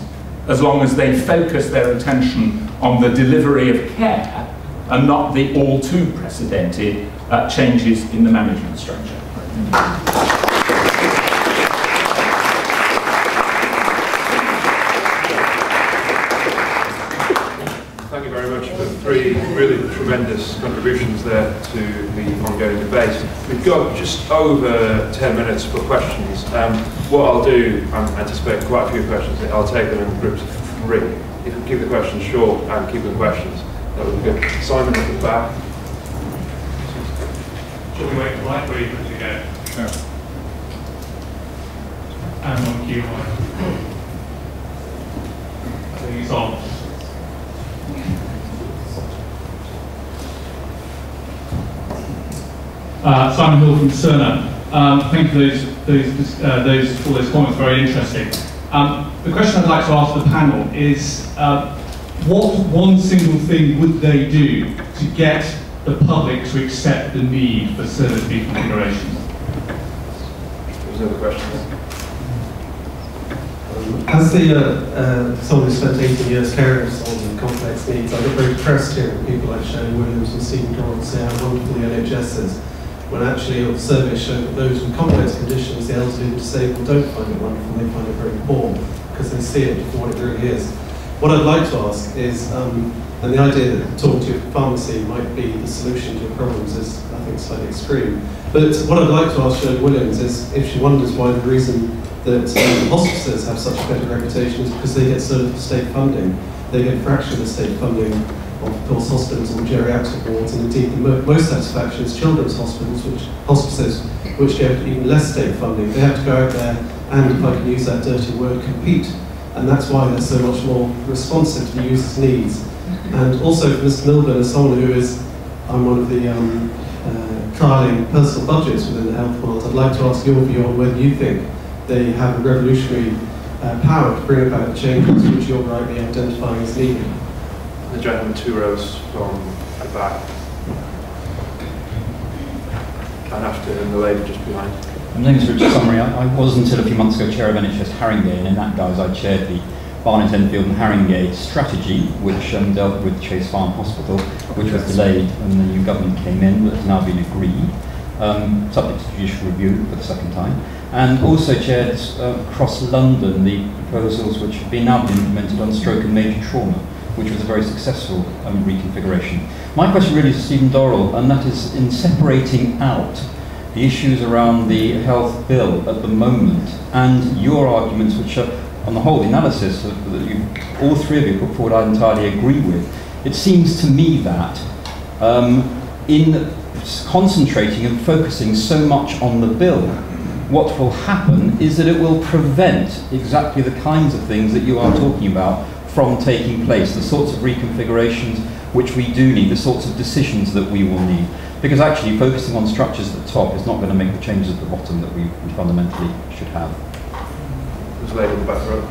as long as they focus their attention on the delivery of care and not the all too precedented changes in the management structure. Thank you very much for 3 really tremendous contributions there to the ongoing debate. We've got just over 10 minutes for questions. What I'll do, I anticipate quite a few questions. I'll take them in groups of 3. If you keep the questions short and keep the questions, that would be good. Simon at the back. Shall we wait right where you put to go? Sure. And on cue. I think it's on. Simon Hill from Cerner. Thank you for all those comments, very interesting. The question I'd like to ask the panel is, what one single thing would they do to get the public to accept the need for service reconfiguration? There's another question. As someone who spent 18 years caring for someone with complex needs, I get very depressed hearing people like Shirley Williams and Stephen Dorrance say how wonderful the NHS is, when actually surveys show that those with complex conditions, the elderly and disabled, don't find it wonderful, they find it very poor, because they see it for what it really is. What I'd like to ask is, and the idea that talking to your pharmacy might be the solution to your problems is, I think, slightly extreme. But what I'd like to ask Shirley Williams is if she wonders why the reason that hospices have such a better reputation is because they get sort of state funding. They get a fraction of the state funding of course hospitals and geriatric wards, and indeed the most satisfaction is children's hospices which get even less state funding. They have to go out there and, if I can use that dirty word, compete. And that's why they're so much more responsive to the user's needs. And also for Mr. Milburn, as someone who is, I'm one of the trialling personal budgets within the health world, I'd like to ask your view on whether you think they have a revolutionary power to bring about the changes which you're rightly identifying as needed. The gentleman 2 rows from the back. And after him, the lady just behind. My name is Richard Summery. I was until a few months ago chair of NHS Haringey, and in that guise I chaired the Barnet Enfield and Haringey strategy, which dealt with Chase Farm Hospital, which was delayed when the new government came in, but has now been agreed, subject to judicial review for the 2nd time. And also chaired across London the proposals which have now been implemented on stroke and major trauma, which was a very successful reconfiguration. My question really is to Stephen Dorrell, and that is in separating out the issues around the health bill at the moment and your arguments, which are, on the whole, the analysis that you, all three of you put forward, I entirely agree with. It seems to me that in concentrating and focusing so much on the bill, what will happen is that it will prevent exactly the kinds of things that you are talking about from taking place, the sorts of reconfigurations which we do need, the sorts of decisions that we will need. Because actually focusing on structures at the top is not going to make the changes at the bottom that we fundamentally should have. There's a lady in the back row.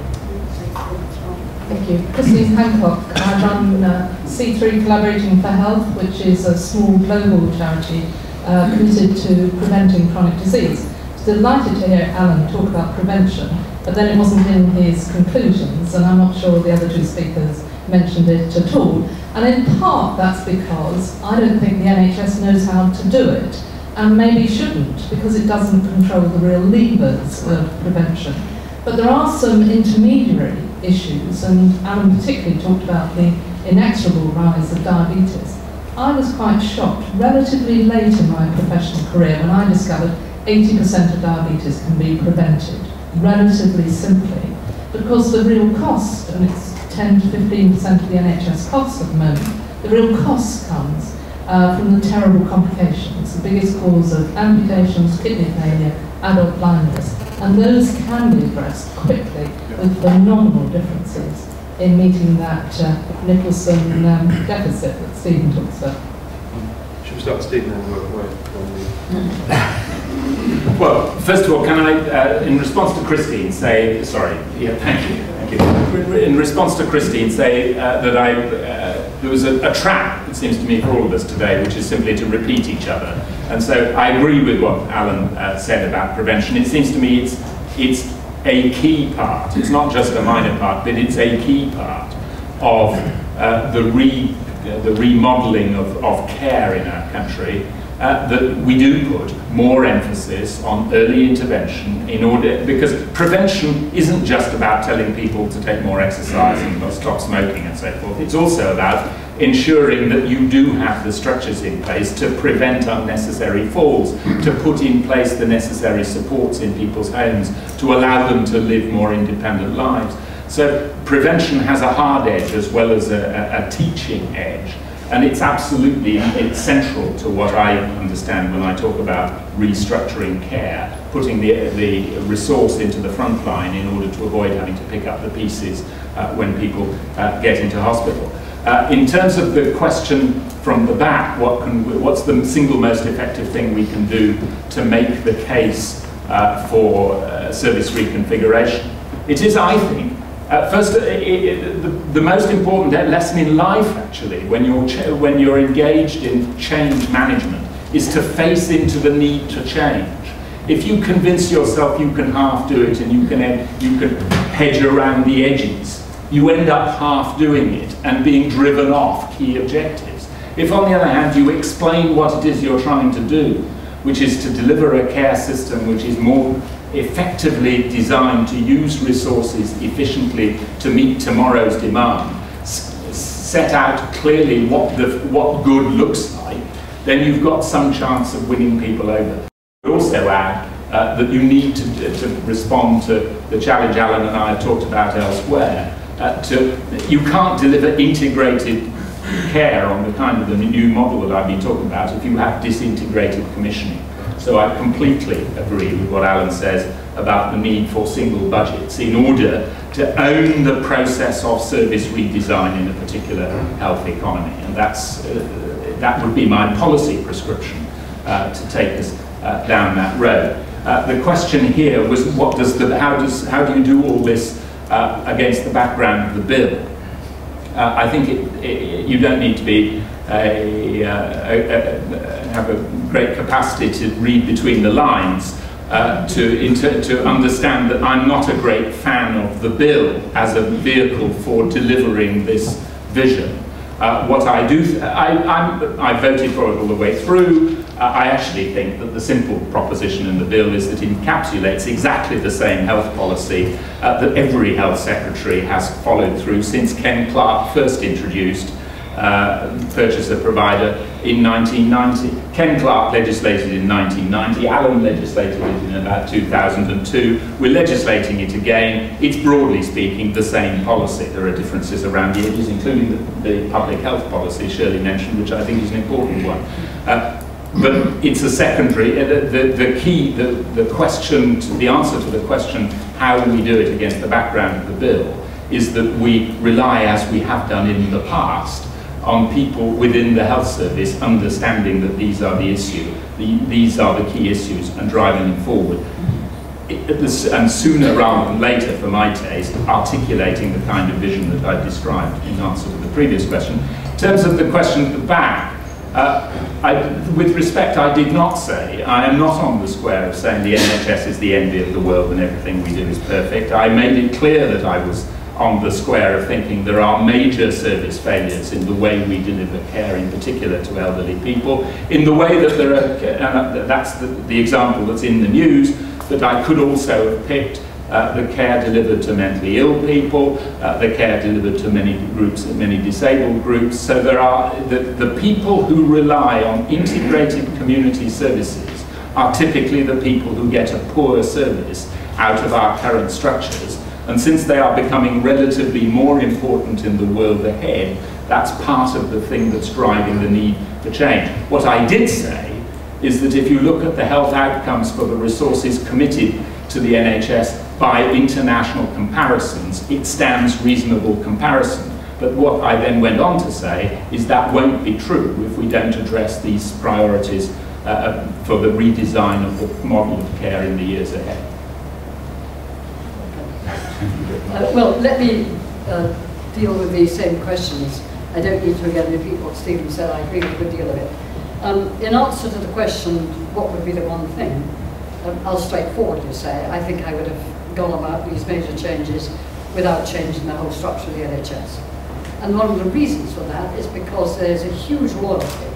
Thank you. Christine Hancock. I run C3 Collaborating for Health, which is a small global charity committed to preventing chronic disease. I was delighted to hear Alan talk about prevention, but then it wasn't in his conclusions, and I'm not sure the other two speakers mentioned it at all. And in part that's because I don't think the NHS knows how to do it, and maybe shouldn't, because it doesn't control the real levers of prevention. But there are some intermediary issues, and Alan particularly talked about the inexorable rise of diabetes. I was quite shocked relatively late in my professional career when I discovered 80% of diabetes can be prevented relatively simply. But of course the real cost, and it's 10 to 15% of the NHS costs at the moment, the real cost comes from the terrible complications, the biggest cause of amputations, kidney failure, adult blindness. And those can be addressed quickly with phenomenal differences in meeting that Nicholson deficit that Stephen talks about. Should we start Stephen and work away? Well, first of all, can I, in response to Christine, say, sorry, yeah, thank you. In response to Christine, say that there was a trap, it seems to me, for all of us today, which is simply to repeat each other. And so I agree with what Alan said about prevention. It seems to me it's a key part. It's not just a minor part, but it's a key part of the remodeling of care in our country. That we do put more emphasis on early intervention in order, because prevention isn't just about telling people to take more exercise and stop smoking and so forth. It's also about ensuring that you do have the structures in place to prevent unnecessary falls, to put in place the necessary supports in people's homes to allow them to live more independent lives. So prevention has a hard edge as well as a teaching edge. And it's absolutely central to what I understand when I talk about restructuring care, putting the resource into the front line in order to avoid having to pick up the pieces when people get into hospital. In terms of the question from the back, what's the single most effective thing we can do to make the case for service reconfiguration? It is, I think, first, the most important lesson in life, actually, when you're engaged in change management, is to face into the need to change. If you convince yourself you can half do it and you can hedge around the edges, you end up half doing it and being driven off key objectives. If, on the other hand, you explain what it is you're trying to do, which is to deliver a care system which is more effectively designed to use resources efficiently to meet tomorrow's demand, set out clearly what good looks like, then you've got some chance of winning people over. I would also add that you need to respond to the challenge Alan and I have talked about elsewhere. You can't deliver integrated care on the kind of the new model that I've been talking about if you have disintegrated commissioning. So I completely agree with what Alan says about the need for single budgets in order to own the process of service redesign in a particular health economy. And that would be my policy prescription to take us down that road. The question here was, how do you do all this against the background of the bill? I think you don't need to be have a great capacity to read between the lines to understand that I'm not a great fan of the bill as a vehicle for delivering this vision. What I do, I voted for it all the way through. I actually think that the simple proposition in the bill is that it encapsulates exactly the same health policy that every health secretary has followed through since Ken Clarke first introduced purchaser-provider in 1990. Ken Clarke legislated in 1990, Alan legislated it in about 2002, we're legislating it again. It's broadly speaking the same policy. There are differences around the edges, including the public health policy Shirley mentioned, which I think is an important one. But it's a secondary, the question, the answer to the question, how do we do it against the background of the bill, is that we rely, as we have done in the past, on people within the health service understanding that these are the issue, these are the key issues, and driving them forward. And sooner rather than later, for my taste, articulating the kind of vision that I described in answer to the previous question. In terms of the question at the back, with respect, I did not say, I am not on the square of saying the NHS is the envy of the world and everything we do is perfect. I made it clear that I was on the square of thinking there are major service failures in the way we deliver care, in particular to elderly people, in the way that there are, that's the example that's in the news, but I could also have picked the care delivered to mentally ill people, the care delivered to many groups, many disabled groups. So there are the people who rely on integrated community services are typically the people who get a poor service out of our current structures. And since they are becoming relatively more important in the world ahead, that's part of the thing that's driving the need for change. What I did say is that if you look at the health outcomes for the resources committed to the NHS by international comparisons, it stands reasonable comparison. But what I then went on to say is that won't be true if we don't address these priorities for the redesign of the model of care in the years ahead. Well, let me deal with these same questions. I don't need to again repeat what Stephen said. I agree with a good deal of it. In answer to the question, what would be the one thing, I'll straightforwardly say, I think I would have gone about these major changes without changing the whole structure of the NHS. And one of the reasons for that is because there's a huge loyalty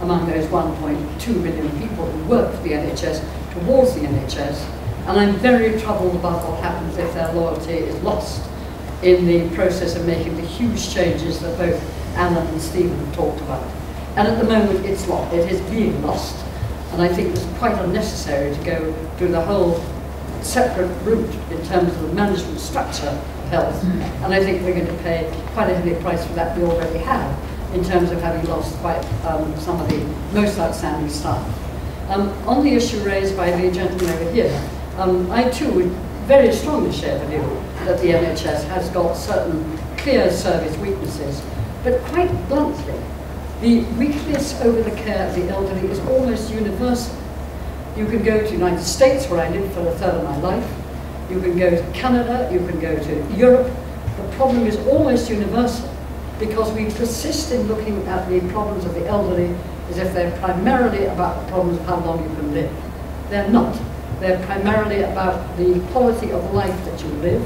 among those 1.2 million people who work for the NHS towards the NHS. And I'm very troubled about what happens if their loyalty is lost in the process of making the huge changes that both Alan and Stephen have talked about. And at the moment it's lost, it is being lost. And I think it's quite unnecessary to go through the whole separate route in terms of the management structure of health. And I think we're going to pay quite a heavy price for that we already have, in terms of having lost quite some of the most outstanding staff. On the issue raised by the gentleman over here, I too would very strongly share the view that the NHS has got certain clear service weaknesses, but quite bluntly, the weakness over the care of the elderly is almost universal. You can go to the United States, where I lived for a third of my life, you can go to Canada, you can go to Europe. The problem is almost universal, because we persist in looking at the problems of the elderly as if they're primarily about the problems of how long you can live. They're not. They're primarily about the quality of life that you live,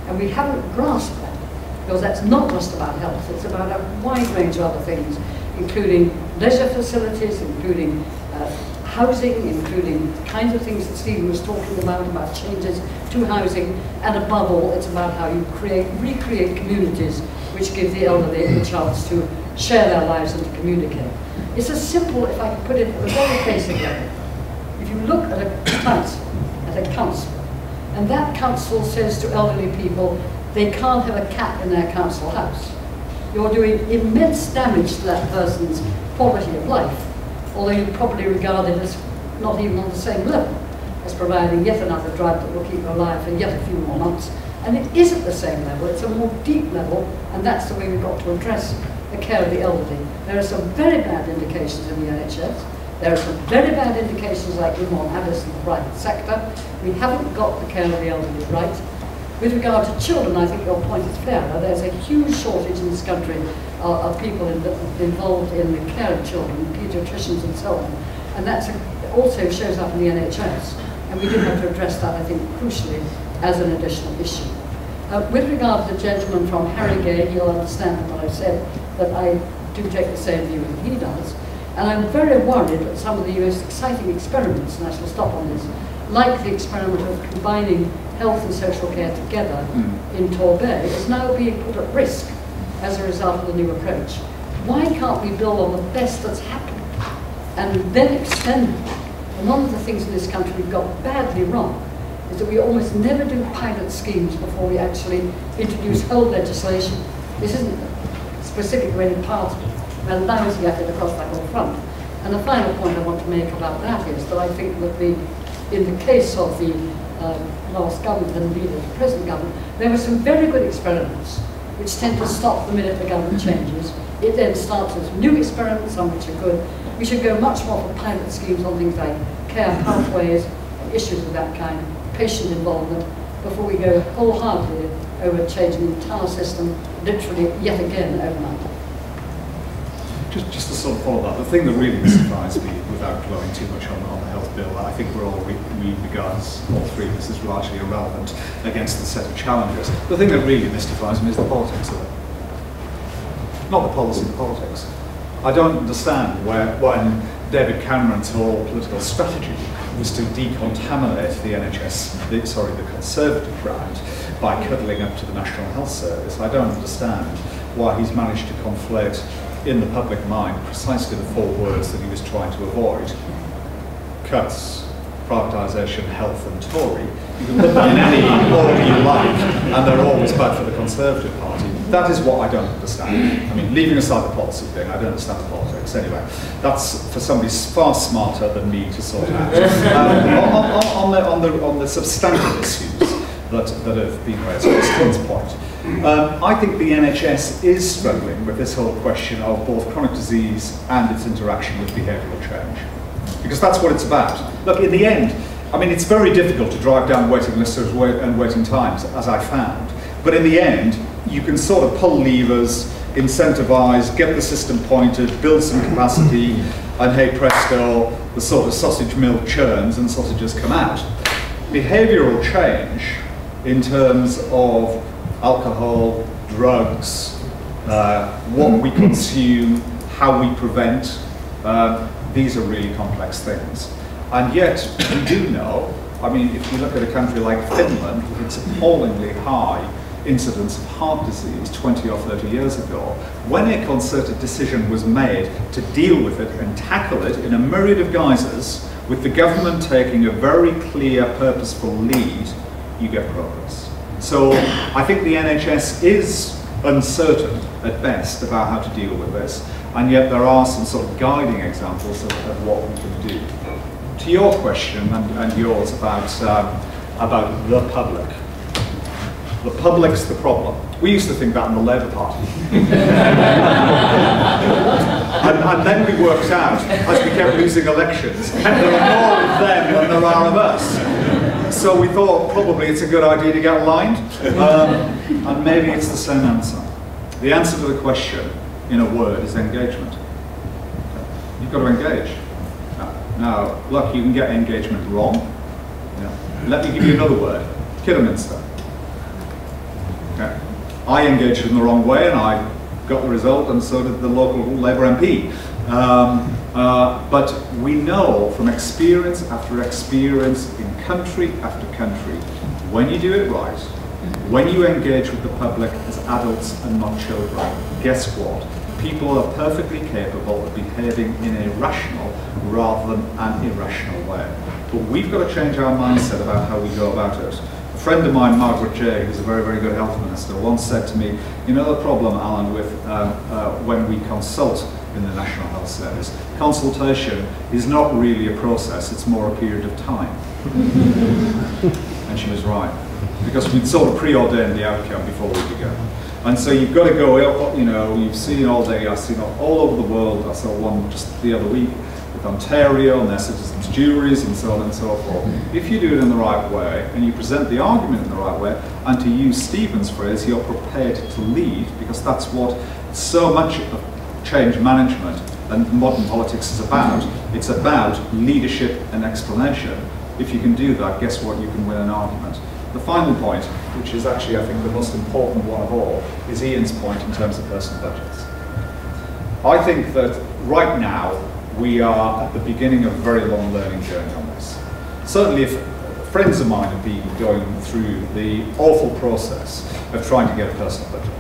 and we haven't grasped that, because that's not just about health, it's about a wide range of other things, including leisure facilities, including housing, including the kinds of things that Stephen was talking about changes to housing, and above all, it's about how you recreate communities which give the elderly a chance to share their lives and to communicate. It's as simple, if I can put it at a very basic level. If you look at a council, and that council says to elderly people, they can't have a cat in their council house, you're doing immense damage to that person's quality of life, although you probably regard it as not even on the same level as providing yet another drug that will keep you alive for yet a few more months. And it is at the same level, it's a more deep level, and that's the way we've got to address the care of the elderly. There are some very bad indications in the NHS. There are some very bad indications like in Addis in the private sector. We haven't got the care of the elderly right. With regard to children, I think your point is fair. There's a huge shortage in this country of people involved in the care of children, paediatricians and so on. And that also shows up in the NHS. And we do have to address that, I think, crucially, as an additional issue. With regard to the gentleman from Harrogate, you'll understand what I said, that I do take the same view that he does. And I'm very worried that some of the most exciting experiments, and I shall stop on this, like the experiment of combining health and social care together in Torbay, is now being put at risk as a result of the new approach. Why can't we build on the best that's happened and then extend it? And one of the things in this country we've got badly wrong is that we almost never do pilot schemes before we actually introduce whole legislation. This isn't a specific way to part a lousy effort across the whole front. And the final point I want to make about that is that I think that in the case of the last government and indeed the present government, there were some very good experiments which tend to stop the minute the government changes. It then starts with new experiments, some which are good. We should go much more for pilot schemes on things like care pathways, issues of that kind, patient involvement, before we go wholeheartedly over changing the entire system, literally yet again overnight. Just to sort of follow that, the thing that really mystifies me, without dwelling too much on the health bill, I think we regard all three of this as largely irrelevant against the set of challenges. The thing that really mystifies me is the politics of it. Not the policy, the politics. I don't understand when David Cameron's whole political strategy was to decontaminate the NHS, the Conservative brand, by cuddling up to the National Health Service. I don't understand why he's managed to conflate in the public mind precisely the four words that he was trying to avoid: cuts, privatisation, health and Tory. You can put them in any order you like, and they're always bad for the Conservative Party. That is what I don't understand. I mean, leaving aside the policy thing, I don't understand the politics. Anyway, that's for somebody far smarter than me to sort out. On the substantive issues that have been raised, at Scott's point, I think the NHS is struggling with this whole question of both chronic disease and its interaction with behavioural change. Because that's what it's about. Look, in the end, I mean, it's very difficult to drive down waiting lists and waiting times, as I found. But in the end, you can sort of pull levers, incentivise, get the system pointed, build some capacity, and hey presto, the sort of sausage mill churns and sausages come out. Behavioural change in terms of alcohol, drugs, what we consume, how we prevent, these are really complex things. And yet, we do know, I mean, if you look at a country like Finland, with its appallingly high incidence of heart disease 20 or 30 years ago, when a concerted decision was made to deal with it and tackle it in a myriad of guises, with the government taking a very clear, purposeful lead, you get progress. So I think the NHS is uncertain at best about how to deal with this, and yet there are some sort of guiding examples of what we can do. To your question and yours about the public. The public's the problem. We used to think that in the Labour Party. and then we worked out, as we kept losing elections, there are more of them than there are of us. So we thought probably it's a good idea to get aligned, and maybe it's the same answer. The answer to the question, in a word, is engagement. You've got to engage. Now, look, you can get engagement wrong. Let me give you another word: Kidderminster. Okay. I engaged in the wrong way, and I got the result, and so did the local Labour MP. But we know from experience after experience in country after country, when you do it right, when you engage with the public as adults and not children, guess what? People are perfectly capable of behaving in a rational rather than an irrational way. But we've got to change our mindset about how we go about it. A friend of mine, Margaret Jay, who's a very, very good health minister, once said to me, you know the problem, Alan, with when we consult in the National Health Service, consultation is not really a process, it's more a period of time. And she was right, because we'd sort of preordained the outcome before we began. And so you've got to go, you know, you've seen all day, I've seen all over the world. I saw one just the other week with Ontario and their citizens' juries and so on and so forth. If you do it in the right way, and you present the argument in the right way, and to use Stephen's phrase, you're prepared to lead, because that's what so much of change management and modern politics is about. It's about leadership and explanation. If you can do that, guess what? You can win an argument. The final point, which is actually, I think, the most important one of all, is Ian's point in terms of personal budgets. I think that right now, we are at the beginning of a very long learning journey on this. Certainly if friends of mine have been going through the awful process of trying to get a personal budget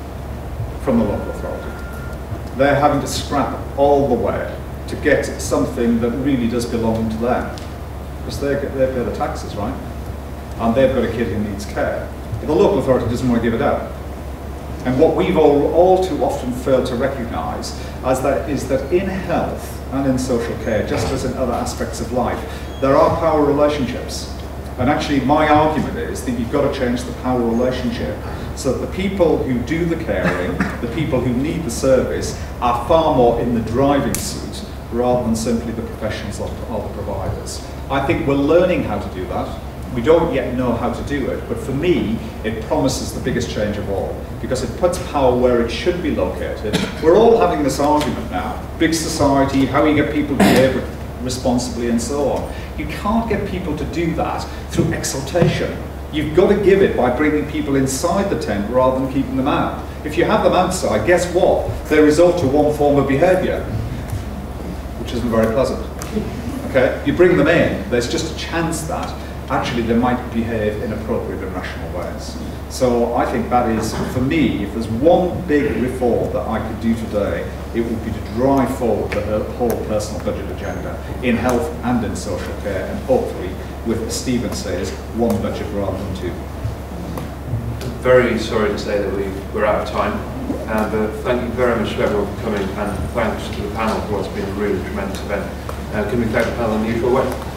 from the local authority. They're having to scrap all the way to get something that really does belong to them. Because they pay the taxes, right? And they've got a kid who needs care. But the local authority doesn't want to give it out. And what we've all too often failed to recognise is that in health and in social care, just as in other aspects of life, there are power relationships. And actually my argument is that you've got to change the power relationship so that the people who do the caring, the people who need the service, are far more in the driving seat rather than simply the professionals of the providers. I think we're learning how to do that. We don't yet know how to do it, but for me, it promises the biggest change of all, because it puts power where it should be located. We're all having this argument now. Big society, how you get people to behave responsibly and so on. You can't get people to do that through exaltation. You've got to give it by bringing people inside the tent rather than keeping them out. If you have them outside, guess what? They resort to one form of behaviour, which isn't very pleasant. Okay? You bring them in, there's just a chance that actually they might behave in appropriate and rational ways. So I think that is, for me, if there's one big reform that I could do today, it would be to drive forward the whole personal budget agenda in health and in social care, and hopefully, with, as Stephen says, one budget rather than two. Very sorry to say that we're out of time, but thank you very much to everyone for coming, and thanks to the panel for what's been a really tremendous event. Can we thank the panel in the usual way?